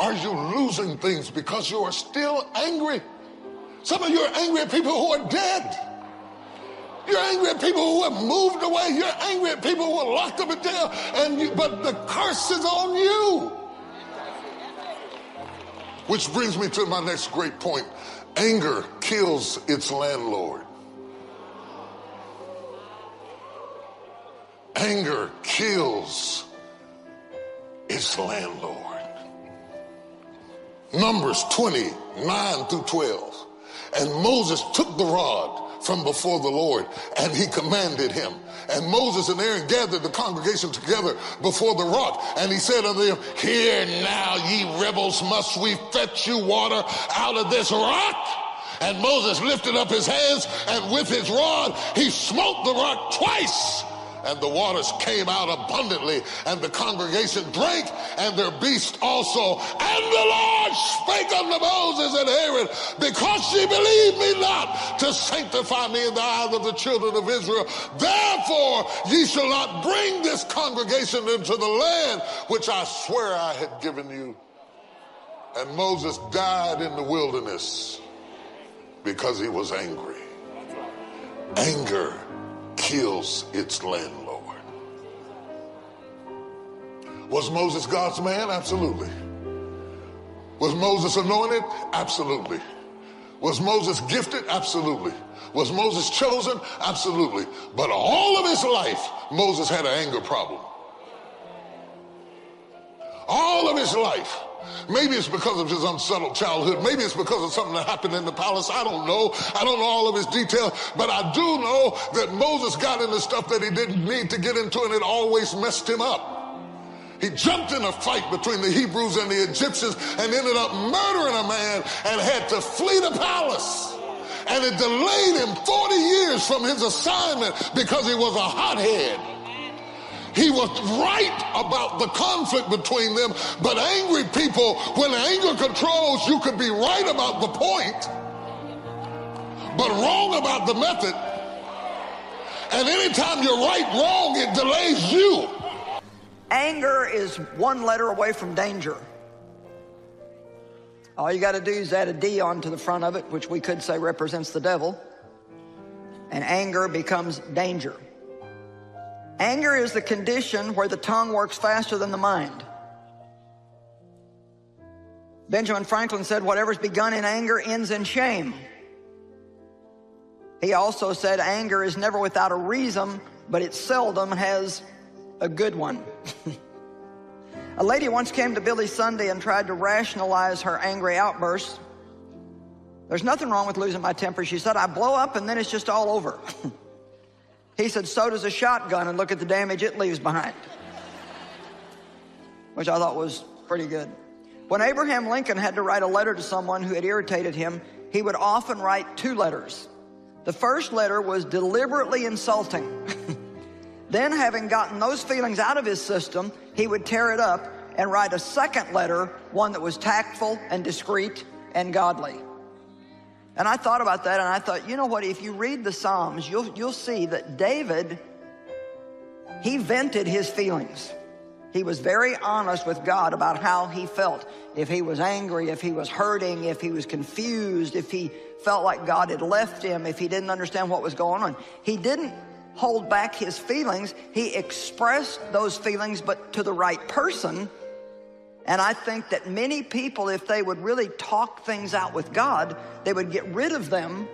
are you losing things because you are still angry? Some of you are angry at people who are dead. You're angry at people who have moved away. You're angry at people who are locked up in jail. But the curse is on you. Which brings me to my next great point. Anger kills its landlord. Anger kills its landlord. Numbers 20:9 through 12. And Moses took the rod from before the Lord, and he commanded him. And Moses and Aaron gathered the congregation together before the rock, and he said unto them, Hear now, ye rebels, must we fetch you water out of this rock? And Moses lifted up his hands, and with his rod he smote the rock twice. And the waters came out abundantly, and the congregation drank, and their beasts also. And the Lord spake unto Moses and Aaron, Because ye believed me not to sanctify me in the eyes of the children of Israel, therefore ye shall not bring this congregation into the land which I swear I had given you. And Moses died in the wilderness because he was angry. Anger kills its landlord. Was Moses God's man? Absolutely. Was Moses anointed? Absolutely. Was Moses gifted? Absolutely. Was Moses chosen? Absolutely. But all of his life, Moses had an anger problem. All of his life. Maybe it's because of his unsettled childhood. Maybe it's because of something that happened in the palace. I don't know. I don't know all of his details. But I do know that Moses got into stuff that he didn't need to get into, and it always messed him up. He jumped in a fight between the Hebrews and the Egyptians and ended up murdering a man and had to flee the palace. And it delayed him 40 years from his assignment because he was a hothead. He was right about the conflict between them, but angry people, when anger controls, you could be right about the point, but wrong about the method. And anytime you're right, wrong, it delays you. Anger is one letter away from danger. All you got to do is add a D onto the front of it, which we could say represents the devil, and anger becomes danger. Anger is the condition where the tongue works faster than the mind. Benjamin Franklin said, whatever's begun in anger ends in shame. He also said, anger is never without a reason, but it seldom has a good one. A lady once came to Billy Sunday and tried to rationalize her angry outbursts. There's nothing wrong with losing my temper, she said. I blow up and then it's just all over. He said, so does a shotgun, and look at the damage it leaves behind. Which I thought was pretty good. When Abraham Lincoln had to write a letter to someone who had irritated him, he would often write 2 letters. The first letter was deliberately insulting. Then, having gotten those feelings out of his system, he would tear it up and write a second letter, one that was tactful and discreet and godly. And I thought about that, and I thought, you know what, if you read the Psalms, you'll see that David, he vented his feelings. He was very honest with God about how he felt. If he was angry, if he was hurting, if he was confused, if he felt like God had left him, if he didn't understand what was going on. He didn't hold back his feelings. He expressed those feelings, but to the right person. And I think that many people, if they would really talk things out with God, they would get rid of them.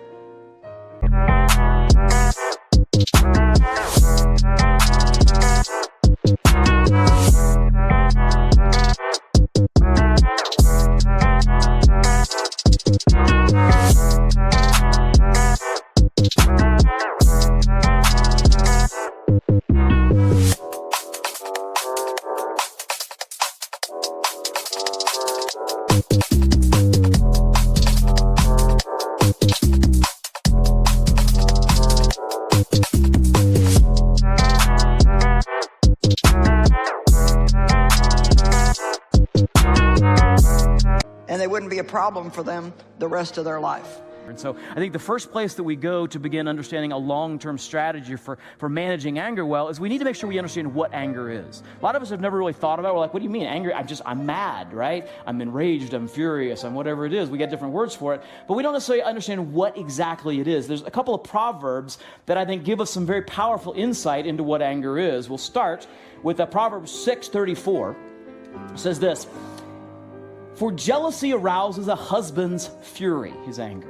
And they wouldn't be a problem for them the rest of their life. And so I think the first place that we go to begin understanding a long-term strategy for managing anger well is we need to make sure we understand what anger is. A lot of us have never really thought about it. We're like, what do you mean? Anger, I'm mad, right? I'm enraged, I'm furious, I'm whatever it is. We get different words for it, but we don't necessarily understand what exactly it is. There's a couple of proverbs that I think give us some very powerful insight into what anger is. We'll start with Proverbs 6:34. It says this, "For jealousy arouses a husband's fury," his anger,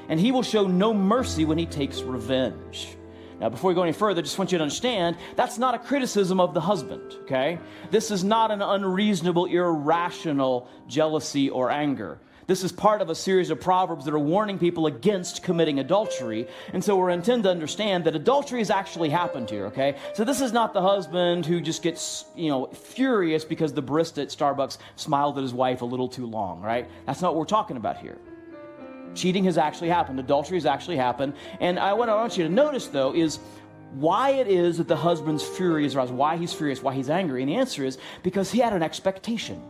"and he will show no mercy when he takes revenge." Now, before we go any further, I just want you to understand, that's not a criticism of the husband, okay? This is not an unreasonable, irrational jealousy or anger. This is part of a series of proverbs that are warning people against committing adultery. And so we're intended to understand that adultery has actually happened here, okay? So this is not the husband who just gets, furious because the barista at Starbucks smiled at his wife a little too long, right? That's not what we're talking about here. Cheating has actually happened. Adultery has actually happened. And what I want you to notice, though, is why it is that the husband's fury is aroused, why he's furious, why he's angry. And the answer is because he had an expectation.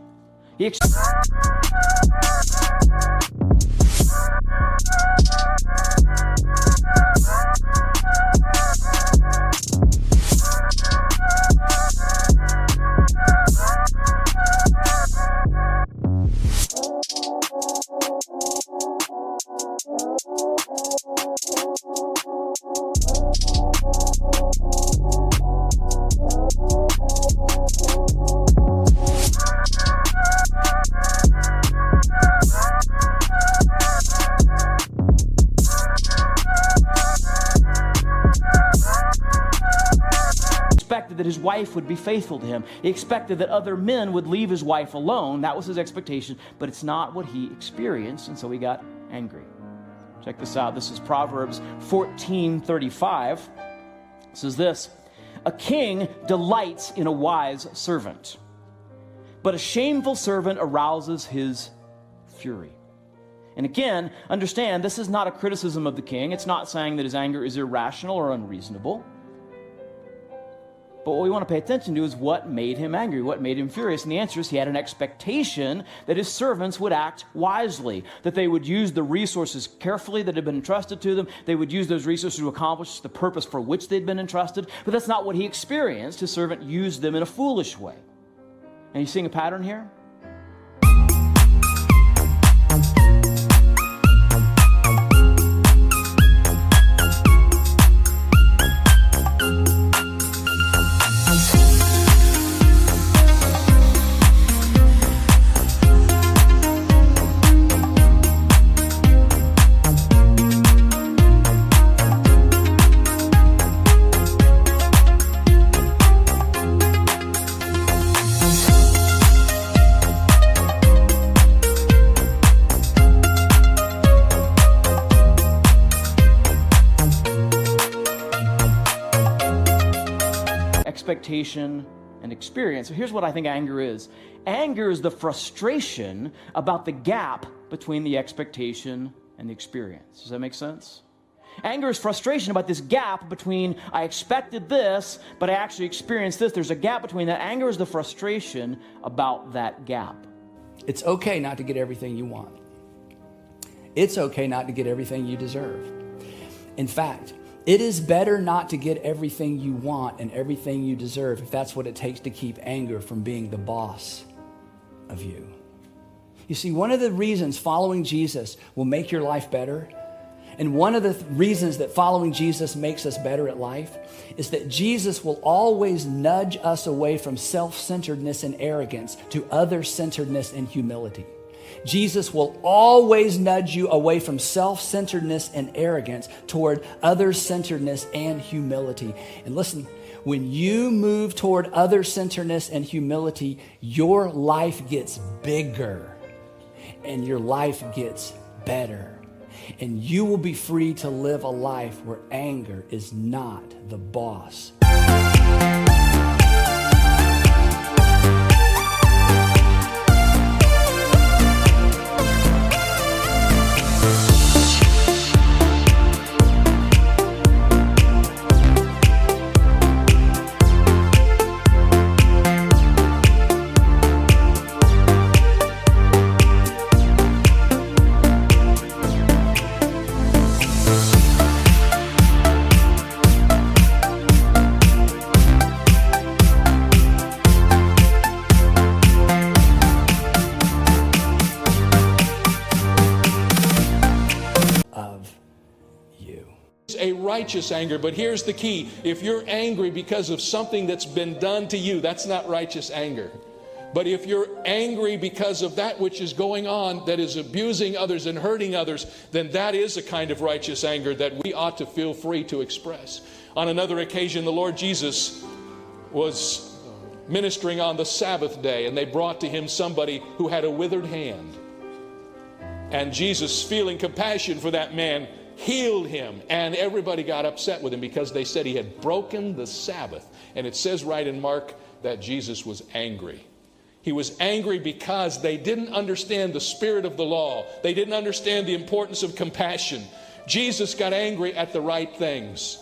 That his wife would be faithful to him. He expected that other men would leave his wife alone. That was his expectation, but it's not what he experienced, and so he got angry. Check this out. This is Proverbs 14:35. It says this, "A king delights in a wise servant, but a shameful servant arouses his fury." And again, understand, this is not a criticism of the king. It's not saying that his anger is irrational or unreasonable. But what we want to pay attention to is what made him angry, what made him furious. And the answer is he had an expectation that his servants would act wisely, that they would use the resources carefully that had been entrusted to them. They would use those resources to accomplish the purpose for which they'd been entrusted. But that's not what he experienced. His servant used them in a foolish way. And you seeing a pattern here? Expectation and experience. So here's what I think anger is. Anger is the frustration about the gap between the expectation and the experience. Does that make sense? Anger is frustration about this gap between I expected this, but I actually experienced this. There's a gap between that. Anger is the frustration about that gap. It's okay not to get everything you want. It's okay not to get everything you deserve. In fact, it is better not to get everything you want and everything you deserve if that's what it takes to keep anger from being the boss of you. You see, one of the reasons following Jesus will make your life better, and one of the reasons that following Jesus makes us better at life, is that Jesus will always nudge us away from self-centeredness and arrogance to other-centeredness and humility. Jesus will always nudge you away from self-centeredness and arrogance toward other-centeredness and humility. And listen, when you move toward other-centeredness and humility, your life gets bigger and your life gets better. And you will be free to live a life where anger is not the boss. a righteous anger. But here's the key. If you're angry because of something that's been done to you, that's not righteous anger. But if you're angry because of that which is going on that is abusing others and hurting others, then that is a kind of righteous anger that we ought to feel free to express. On another occasion, the Lord Jesus was ministering on the Sabbath day, and they brought to him somebody who had a withered hand. And Jesus, feeling compassion for that man, healed him. And everybody got upset with him because they said he had broken the Sabbath. And it says right in Mark that Jesus was angry. He was angry because they didn't understand the spirit of the law. They didn't understand the importance of compassion. Jesus got angry at the right things.